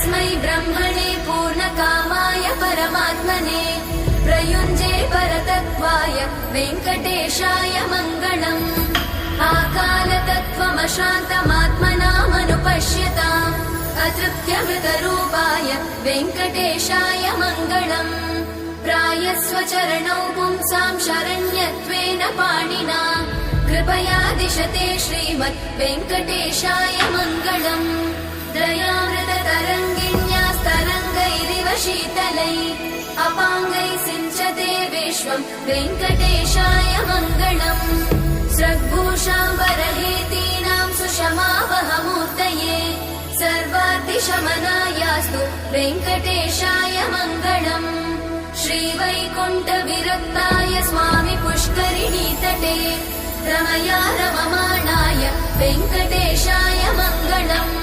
तस्मै ब्रह्मणे पूर्णकामाय परमात्मने प्रयुञ्जे परतत्त्वाय वेङ्कटेशाय मङ्गलम् आकालतत्त्वमशान्तमात्मनामनुपश्यताम् अतृप्त्यमृतरूपाय वेङ्कटेशाय मङ्गलम् प्रायस्व चरणौ पुंसां शरण्यत्वेन पाणिना कृपया दिशते श्रीमद् वेङ्कटेशाय मङ्गलम् दयामृततरङ्गिण्यास्तरङ्गैरिव शीतलै अपाङ्गैः सिञ्चते विश्वं वेङ्कटेशाय मङ्गलम् स्रग्भूषाम्बरहेतीनां सुषमावहमूर्तये सर्वाद्दिशमनायास्तु वेङ्कटेशाय मङ्गलम् श्रीवैकुण्ठविरक्ताय स्वामि पुष्करिणीतटे रमया रममाणाय वेङ्कटेशाय मङ्गलम्